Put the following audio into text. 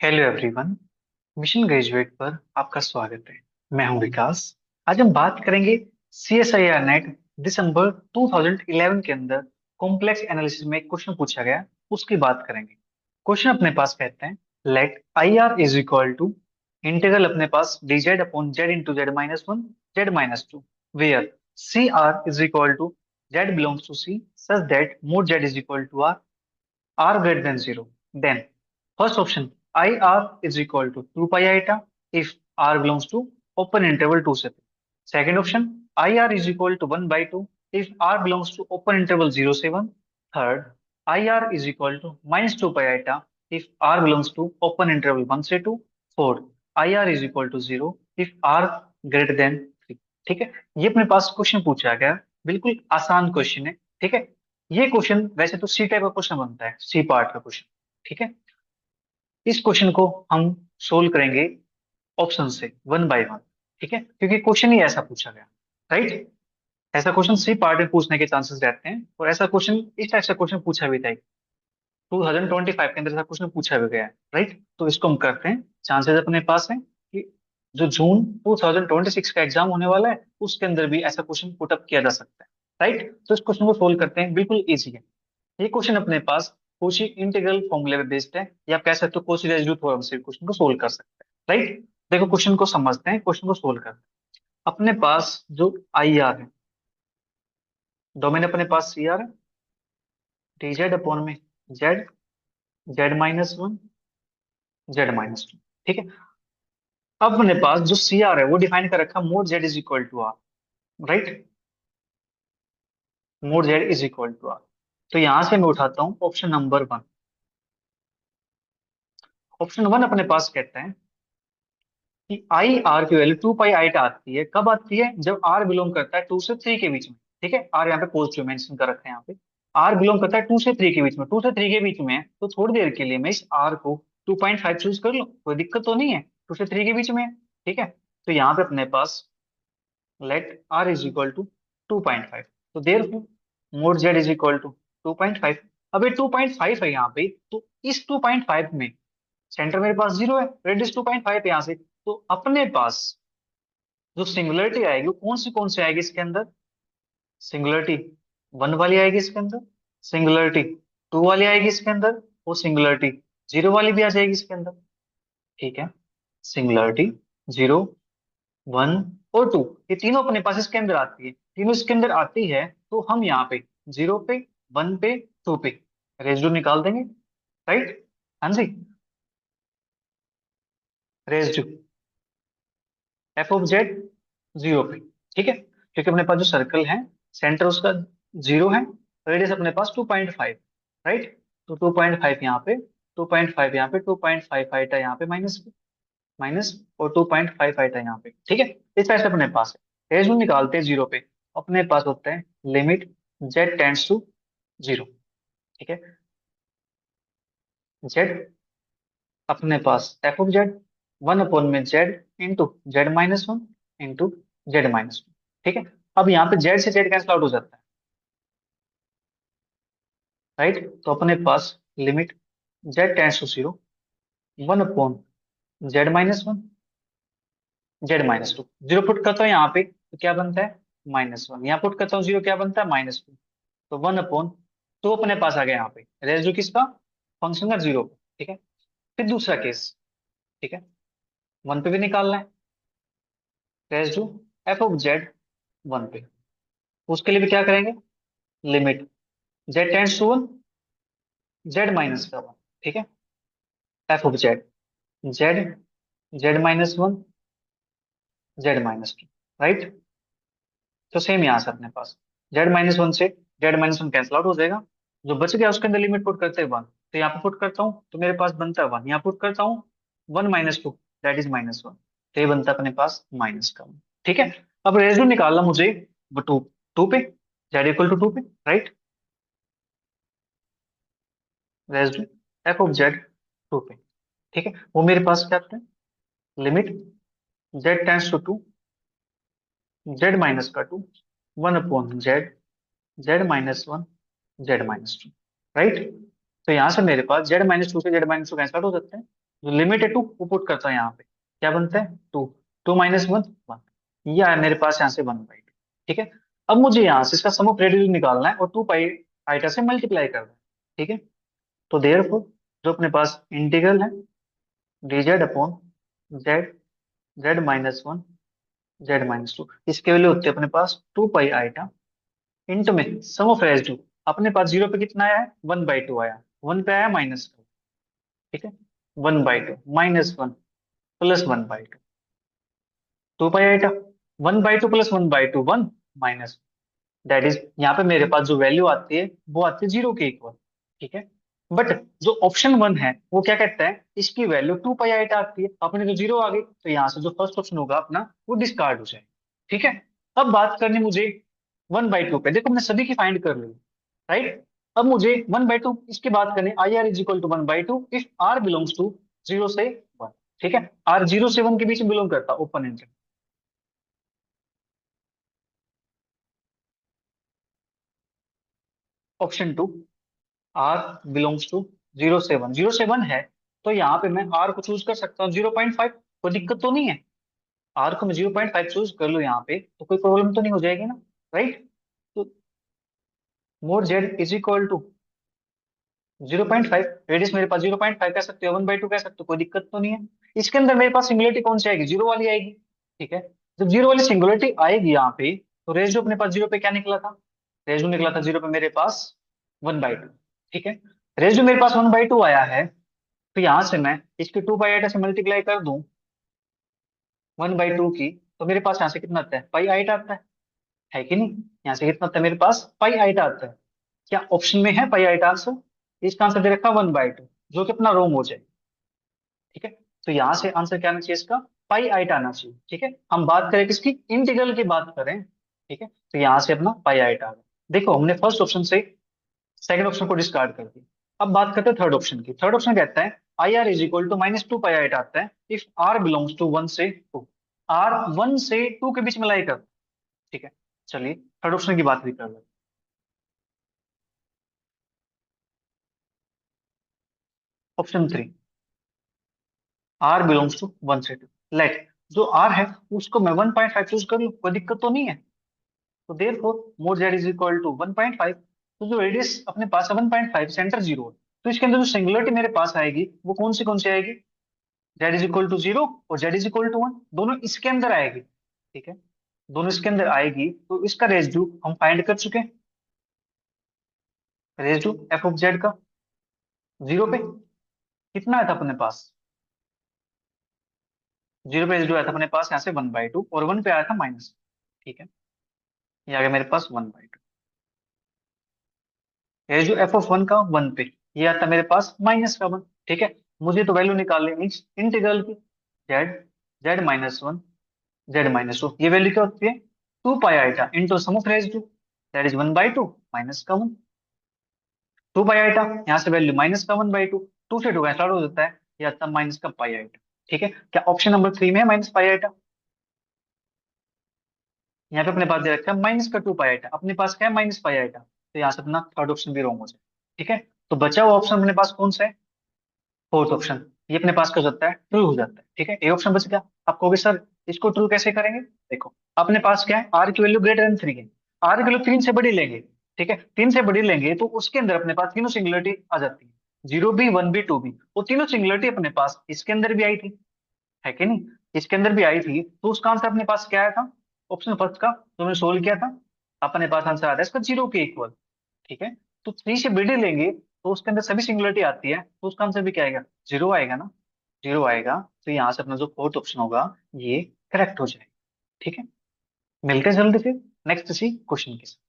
Hello everyone. Mission graduate पर आपका स्वागत है। मैं हूं विकास। आज हम बात करेंगे सीएसआईआर नेट दिसंबर 2011 के अंदर कॉम्प्लेक्स एनालिसिस में एक क्वेश्चन पूछा गया, उसकी बात करेंगे। क्वेश्चन अपने पास कहते हैं, let I R is equal to integral अपने पास D Z upon Z into Z minus one Z minus two, where C R is equal to Z belongs to C such that mod Z is equal to R, r greater than 0, then first option IR is equal to 2 pi iota if r belongs to open interval 2 से 3. Second option IR is equal to 1 by 2 if r belongs to open interval 0 से 1. Third IR is equal to minus 2 pi iota if r belongs to open interval 1 से 2. Fourth IR is equal to 0 if r greater than 3. ठीक है, ये अपने पास question पूछा गया, बिल्कुल आसान क्वेश्चन है। ठीक है, ये क्वेश्चन वैसे तो सी टाइप का क्वेश्चन बनता है, सी पार्ट का क्वेश्चन। ठीक है, इस क्वेश्चन को हम सोल्व करेंगे ऑप्शन से वन बाय वन। ठीक है, क्योंकि क्वेश्चन ही ऐसा पूछा गया, राइट। ऐसा क्वेश्चन सी पार्ट में पूछने के चांसेस रहते हैं, और ऐसा क्वेश्चन इस टाइप से क्वेश्चन पूछा भी था 2025 के अंदर, ऐसा क्वेश्चन पूछा भी गया है, राइट। तो इसको हम करते हैं, चांसेस अपने पास है कि जो जून 2026 का एग्जाम होने वाला है उसके अंदर भी ऐसा क्वेश्चन पुटअप किया जा सकता है, राइट। तो इस क्वेश्चन को सोल्व करते हैं, बिल्कुल इजी है। ये क्वेश्चन अपने पास कोशी इंटीग्रल फॉर्मूले पे बेस्ड है, या आप कह सकते हो कोशी रेसिड्यू थ्योरम से क्वेश्चन को सोल्व कर सकते हैं, राइट। देखो क्वेश्चन को समझते हैं, क्वेश्चन को सोल्व करते हैं। अपने पास जो आई आर है, डोमेन अपने पास सी आर है, डी जेड अपॉन में Z, Z minus one, Z minus two. ठीक है, अब अपने पास जो सी आर है वो डिफाइन कर रखा mod Z is equal to R, right. Mod Z is equal to R. तो यहां से मैं उठाता हूं option number one. Option one अपने पास कहता है कि आई आर की वैल्यू 2 पाई आईटा आती है। कब आती है? जब आर बिलोंग करता है 2 से 3 के बीच में। ठीक है, आर यहाँ पे पॉजिटिव मेंशन कर रखा है, यहाँ पे आर बिलोंग करता है 2 से 3 के बीच में। 2 से 3 के बीच में है, तो थोड़ी देर के लिए मैं इस आर को 2.5 चूज कर लूं, कोई दिक्कत तो नहीं है। 2 से 3 के बीच में है, ठीक है। तो यहाँ पे अपने पास let R is equal to 2.5, तो there mod Z is equal to 2.5। अब ये 2.5 है यहाँ पे, तो इस 2.5 में सेंटर मेरे पास जीरो है, रेडियस 2.5 यहाँ से, तो अपने पास जो सिंगुलरिटी आएगी वो कौन सी आएगी इसके अंदर? सिंगुलरिटी वन वाली आएगी इसके अंदर, सिंगुलरिटी टू वाली आएगी इसके अंदर, और सिंगुलरिटी जीरो वाली भी आ जाएगी इसके अंदर। ठीक है, सिंगुलरिटी जीरो, वन और टू, ये तीनों अपने पास इसके अंदर आती है। तीनों इसके अंदर आती है, तो हम यहाँ पे जीरो पे, वन पे, टू पे रेसिड्यू निकाल देंगे, राइट। हाँ जी, residue F of Z zero पे। ठीक है, क्योंकि अपने पास जो सर्कल है सेंटर उसका जीरो है, रेडियस अपने पास 2.5, राइट। तो 2.5 यहाँ पे, 2.5 यहाँ पे, 2.5 आइटा यहाँ पे माइनस, माइनस, और 2.5 आइटा यहाँ पे। ठीक है, इस तरह से अपने पास है। रेडियस निकालते हैं जीरो पे, अपने पास होता है limit Z tends to zero. ठीक है, जेड अपने पास F of Z one upon में Z into Z minus one into Z minus two. ठीक है, अब यहाँ पे जेड से जेड कैंसिल आउट हो जाता है, राइट। तो अपने पास limit Z tends to zero, one upon Z minus one, Z minus two. Zero put करता हूँ यहाँ पे तो क्या बनता है? Minus one. यहाँ पुट करता हूँ जीरो, क्या बनता है? Minus two. तो वन अपॉन टू अपने पास आ गया यहाँ पे, रेसिड्यू किसका? फंक्शन का जीरो। ठीक है, फिर दूसरा केस। ठीक है, वन पे भी निकालना है residue F of Z one पे। उसके लिए भी क्या करेंगे? Limit Z tends to one, Z minus का वन। ठीक है, F of Z, Z, Z minus one, Z minus two, right. तो सेम यहाँ से अपने पास जेड माइनस वन से Z minus one cancel out हो जाएगा, जो बच गया उसके अंदर लिमिट पुट करते हैं वन। तो यहाँ पे पुट करता हूँ तो मेरे पास बनता है वन, यहाँ पुट करता हूँ one minus two, that is minus one. तो ये बनता है अपने पास माइनस का वन। ठीक है, अब रेसिड्यू निकालना मुझे टू, टू पे, जेड इक्वल टू टू पे, right. Residue F of Z two पे। ठीक है, वो मेरे पास क्या आता है? Limit Z tends to two, Z minus का two, one upon Z, Z minus one, Z minus two, right. तो यहां से मेरे पास जेड माइनस टू से Z minus two cancel out हो सकते हैं, जो लिमिट है टू वो पुट करता है यहाँ पे, क्या बनता है two, two minus one one, ये है मेरे पास यहाँ से वन बाई टू। ठीक है, अब मुझे यहाँ से इसका सम ऑफ रेडियस निकालना है और टू पाई आइटा से मल्टीप्लाई करना है। ठीक है, तो देयरफॉर जो अपने पास इंटीग्रल है dz upon Z, Z minus one, Z minus to, इसके वैल्यू होती है अपने पास टू पाई आइटा इंटू में सम ऑफ रेसिड्यू। अपने पास जीरो पे कितना आया है, वन बाई टू आया, वन पे आया माइनस टू। ठीक है, one by two minus one plus one by two, two pi iota, one by two plus one by two one minus, that is यहाँ पे मेरे पास जो वैल्यू आती है वो आती है जीरो के इक्वल। ठीक है, बट जो ऑप्शन वन है वो क्या कहता है, इसकी वैल्यू टू पाई आइटा आती है, अपने तो जीरो आ गई, तो यहाँ से जो फर्स्ट ऑप्शन होगा अपना वो डिस्कार्ड हो जाए। ठीक है, अब बात करनी मुझे वन बाई टू पे, देखो हमने सभी की फाइंड कर ली, राइट। अब मुझे वन बाई टू इसकी बात करनी, I R is equal to one by two if R belongs to zero से वन। ठीक है, आर जीरो से वन के बीच में बिलोंग करता, open end. Option two, R belongs to zero से वन, जीरो से वन है तो यहाँ पे मैं आर को चूज कर सकता हूँ जीरो पॉइंट फाइव, कोई दिक्कत तो नहीं है। आर को मैं जीरो पॉइंट फाइव चूज कर लूँ यहाँ पे तो कोई प्रॉब्लम तो नहीं हो जाएगी ना, राइट। तो mod Z is equal to zero point five, radius मेरे पास जीरो पॉइंट फाइव कह सकते हो, वन बाई टू कह सकते हो, कोई दिक्कत तो नहीं है। इसके अंदर मेरे पास सिंगुलरिटी कौन सी आएगी, जीरो वाली आएगी। ठीक है, जब जीरो वाली सिंगुलरिटी आएगी यहाँ पे तो रेशियो अपने पास जीरो पे क्या निकला था, रेशियो निकला था जीरो पे मेरे पास वन बाई टू। ठीक है, रेशियो मेरे पास वन बाई टू आया है, तो यहां से मैं इसके टू पाई आइटा से मल्टीप्लाई कर दूं वन बाई टू की, तो मेरे पास यहाँ से कितना आता है, पाई आइटा आता है कि नहीं। यहाँ से कितना आता है मेरे पास, पाई आइटा आता है। क्या ऑप्शन में है पाई आइटा आंसर, इसका आंसर दे रखा वन बाई टू, जो कि अपना रोम हो जाए। ठीक है, तो यहाँ से आंसर क्या आना चाहिए इसका, पाई आइटा आना चाहिए। ठीक है, हम बात करें किसकी, इंटीग्रल की बात करें। ठीक है, तो यहाँ से अपना पाई आइटा आ गया। देखो हमने फर्स्ट ऑप्शन से सेकंड ऑप्शन को डिस्कार्ड कर दिया। अब बात करते हैं थर्ड ऑप्शन की। थर्ड ऑप्शन कहता है I R is equal to minus two pi आइट आता है if R belongs to one से टू, आर वन से टू के बीच में लाई कर। ठीक है, चलिए थर्ड ऑप्शन की बात भी कर लेते हैं। Option three, R belongs to one से टू, लेट जो आर है उसको मैं वन पॉइंट फाइव चूज कर लूँ, कोई दिक्कत तो नहीं है। तो therefore mod Z is equal to one point five, तो जो रेडियस अपने पास है one point five, centre zero है, तो इसके अंदर जो सिंगुलरिटी मेरे पास आएगी वो कौन सी आएगी, Z is equal to zero और Z is equal to one, दोनों इसके अंदर आएगी। ठीक है, दोनों इसके अंदर आएगी तो इसका रेजिड्यू हम फाइंड कर चुके हैं, रेजिड्यू एफ ऑफ जेड का जीरो पे कितना आया था अपने पास, जीरो पे रेजिड्यू आया था अपने पास यहाँ से वन बाई टू और वन पे आया था माइनस। ठीक है, ये आ गया मेरे पास one by two, residue F of one का वन पे, ये आता मेरे पास माइनस का वन। ठीक है, मुझे तो वैल्यू निकालनी इंटीग्रल की, Z, Z minus one, Z minus two, ये वैल्यू क्या होती है, two pi iota into sum of residue, that is one by two minus का वन, टू पाई आइटा, यहाँ से वैल्यू माइनस का वन बाई टू, टू से two cancel out हो जाता है, ये आता है माइनस का पाई आइटा। ठीक है, क्या ऑप्शन नंबर थ्री में है माइनस पाई आइटा, यहाँ पे अपने पास दे रखा है माइनस का टू पाई आइटा, अपने पास क्या है माइनस पाई आइटा, तो यहाँ से अपना थर्ड ऑप्शन भी रॉन्ग हो जाए। ठीक है, तो बचा हुआ ऑप्शन अपने पास कौन सा है, फोर्थ ऑप्शन, ये अपने पास क्या हो जाता है, ट्रू हो जाता है। ठीक है, ये ऑप्शन बच गया। आप कहोगे सर इसको ट्रू कैसे करेंगे, देखो अपने पास क्या है, आर की वैल्यू ग्रेटर देन थ्री है, आर की वैल्यू तीन से बड़ी लेंगे। ठीक है, तीन से बड़ी लेंगे तो उसके अंदर अपने पास तीनों सिंगुलरिटी आ जाती है, जीरो भी वन भी टू भी, वो तीनों सिंगुलरिटी अपने पास इसके अंदर भी आई थी, है कि नहीं, इसके अंदर भी आई थी, तो उसका आंसर अपने पास क्या आया था, ऑप्शन फर्स्ट का जो हमने सोल्व किया था, अपने पास आंसर आता है इसका जीरो के इक्वल। ठीक है, तो थ्री से बड़ी लेंगे तो उसके अंदर सभी सिंगुलरिटी आती है, तो उसका आंसर भी क्या आएगा, जीरो आएगा ना, जीरो आएगा, तो यहाँ से अपना जो फोर्थ ऑप्शन होगा ये करेक्ट हो जाएगा। ठीक है, मिलते हैं जल्दी फिर नेक्स्ट इसी क्वेश्चन के साथ।